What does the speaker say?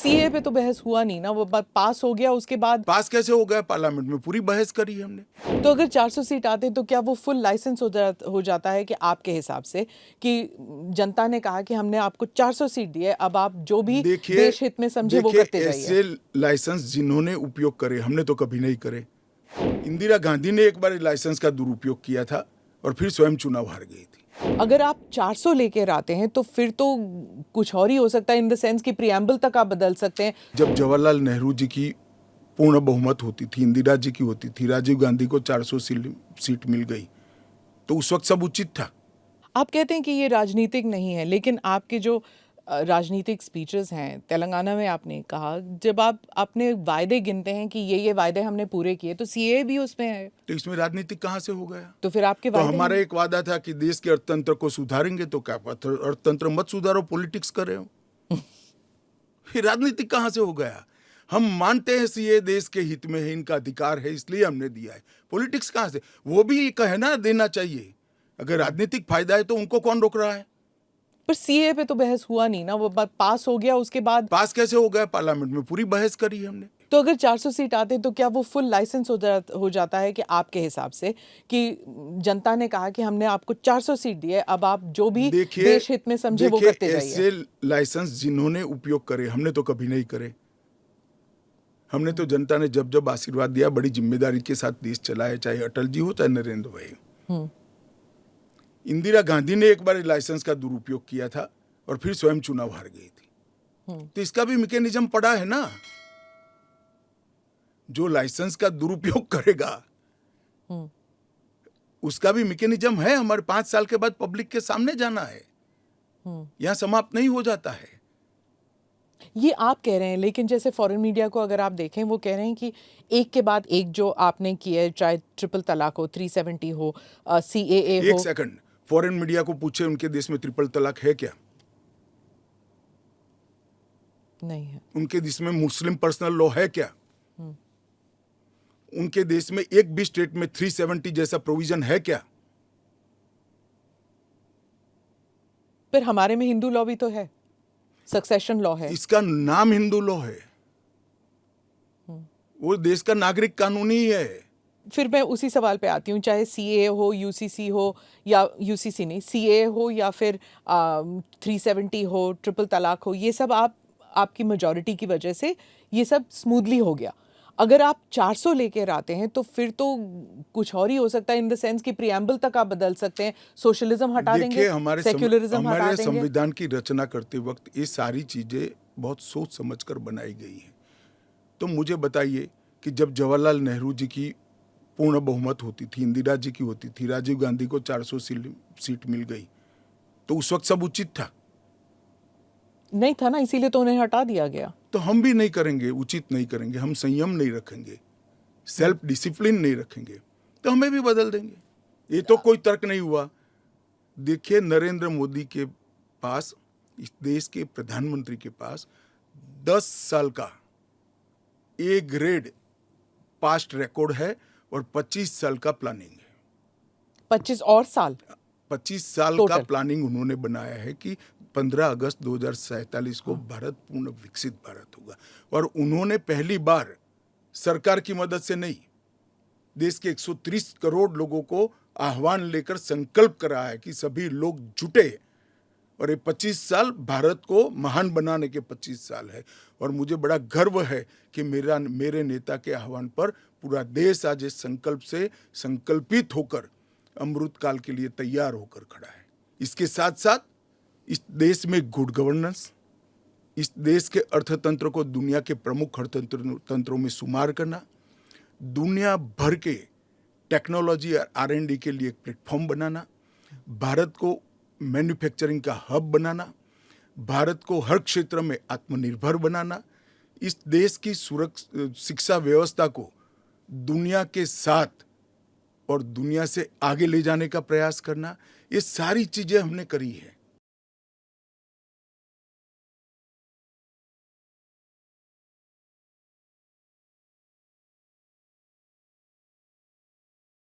CA पे तो बहस हुआ नहीं ना, वो बात पास हो गया, उसके बाद पास कैसे हो गया? पार्लियामेंट में पूरी बहस करी हमने। तो अगर 400 सीट आते तो क्या वो फुल लाइसेंस हो जाता है कि आपके हिसाब से कि जनता ने कहा कि हमने आपको 400 सीट दी है, अब आप जो भी देश हित में समझे वो करते जाइए। ऐसे लाइसेंस जिन्होंने उपयोग करे, हमने तो कभी नहीं करे। इंदिरा गांधी ने एक बार लाइसेंस का दुरुपयोग किया था और फिर स्वयं चुनाव हार गई थी। अगर आप 400 लेकर आते हैं तो फिर तो कुछ और ही हो सकता है, इन द सेंस कि प्रियम्बल तक आप बदल सकते हैं। जब जवाहरलाल नेहरू जी की पूर्ण बहुमत होती थी, इंदिरा जी की होती थी, राजीव गांधी को 400 सीट मिल गई, तो उस वक्त सब उचित था। आप कहते हैं कि ये राजनीतिक नहीं है, लेकिन आपके जो राजनीतिक स्पीचेस हैं तेलंगाना में, आपने कहा जब आप अपने वायदे गिनते हैं कि ये वायदे हमने पूरे किए, तो सीए भी उसमें है, तो इसमें राजनीतिक कहां से हो गया? तो फिर आपके तो वायदे हमारा एक वादा था कि देश के अर्थतंत्र को सुधारेंगे, तो क्या अर्थतंत्र मत सुधारो, पॉलिटिक्स कर रहे हो। फिर राजनीतिक कहां से हो गया? हम मानते हैं सीए देश के हित में है, इनका अधिकार है, इसलिए हमने दिया है। पॉलिटिक्स कहां से? वो भी कहना देना चाहिए। अगर राजनीतिक फायदा है तो उनको कौन रोक रहा है? पर सीए पे तो बहस हुआ नहीं ना, वो बात पास हो गया, उसके बाद पास कैसे हो गया? पार्लियामेंट में पूरी बहस करी हमने। तो अगर 400 सीट आते तो क्या वो फुल लाइसेंस हो जाता है कि आपके हिसाब से कि जनता ने कहा कि हमने आपको 400 सीट दी है, अब आप जो भी देश हित में समझे वो करते जाइए। ऐसे लाइसेंस जिन्होंने उपयोग करे, हमने तो कभी नहीं करे। हमने तो जनता ने जब जब आशीर्वाद दिया, बड़ी जिम्मेदारी के साथ देश चलाया, चाहे अटल जी हो चाहे नरेंद्र भाई। इंदिरा गांधी ने एक बार लाइसेंस का दुरुपयोग किया था और फिर स्वयं चुनाव हार गई थी। तो इसका भी मैकेनिज्म पड़ा है ना। जो लाइसेंस का दुरुपयोग करेगा उसका भी मैकेनिज्म है। हमारे 5 साल के बाद पब्लिक के सामने जाना है, यहां समाप्त नहीं हो जाता है। ये आप कह रहे हैं, लेकिन जैसे फॉरेन मीडिया को अगर आप देखें, वो कह रहे हैं कि एक के बाद एक जो आपने किया है, चाहे ट्रिपल तलाक हो, 370 हो, सीएए हो। एक सेकंड, फॉरेन मीडिया को पूछे उनके देश में ट्रिपल तलाक है क्या? नहीं है। उनके देश में मुस्लिम पर्सनल लॉ है क्या? उनके देश में एक भी स्टेट में 370 जैसा प्रोविजन है क्या? पर हमारे में हिंदू लॉ भी तो है, सक्सेशन लॉ है। इसका नाम हिंदू लॉ है, वो देश का नागरिक कानून ही है। फिर मैं उसी सवाल पे आती हूँ, चाहे सीए हो, यूसीसी हो, या यूसीसी नहीं, सीए हो, या फिर 370 हो, ट्रिपल तलाक हो, ये सब आपकी मेजॉरिटी की वजह से ये सब स्मूथली हो गया। अगर आप 400 लेकर आते हैं तो फिर तो कुछ और ही हो सकता है, इन द सेंस कि प्रियम्बल तक आप बदल सकते हैं, सोशलिज्म हटा देंगे, सेक्युलरिज्म हटा देंगे। हमारे संविधान की रचना करते वक्त ये सारी चीजें बहुत सोच समझकर बनाई गई हैं। तो मुझे बताइए कि जब जवाहरलाल नेहरू जी की पूर्ण बहुमत होती थी, इंदिरा जी की होती थी, राजीव गांधी को 400 सीट मिल गई, तो उस वक्त सब उचित था? नहीं था ना, इसीलिए तो उन्हें हटा दिया गया। तो हम भी नहीं करेंगे, उचित नहीं करेंगे, हम संयम नहीं रखेंगे, सेल्फ डिसिप्लिन नहीं रखेंगे, तो हमें भी बदल देंगे। ये तो कोई तर्क नहीं हुआ। देखिए, नरेंद्र मोदी के पास, इस देश के प्रधानमंत्री के पास 10 साल का ए ग्रेड पास्ट रिकॉर्ड है और 25 साल का प्लानिंग है। 25 और साल 25 साल टोटल का प्लानिंग उन्होंने बनाया है कि 15 अगस्त 2047 को भारत पूर्ण विकसित भारत होगा। और उन्होंने पहली बार सरकार की मदद से नहीं, देश के 130 करोड़ लोगों को आह्वान लेकर संकल्प करा है कि सभी लोग जुटे, और ये 25 साल भारत को महान बनाने के 25 साल है। और मुझे बड़ा गर्व है कि मेरे नेता के आह्वान पर पूरा देश आज इस संकल्प से संकल्पित होकर अमृत काल के लिए तैयार होकर खड़ा है। इसके साथ साथ इस देश में गुड गवर्नेंस, इस देश के अर्थतंत्र को दुनिया के प्रमुख अर्थतंत्रों में शुमार करना, दुनिया भर के टेक्नोलॉजी और R&D के लिए एक प्लेटफॉर्म बनाना, भारत को मैन्युफैक्चरिंग का हब बनाना, भारत को हर क्षेत्र में आत्मनिर्भर बनाना, इस देश की शिक्षा व्यवस्था को दुनिया के साथ और दुनिया से आगे ले जाने का प्रयास करना, ये सारी चीजें हमने करी है।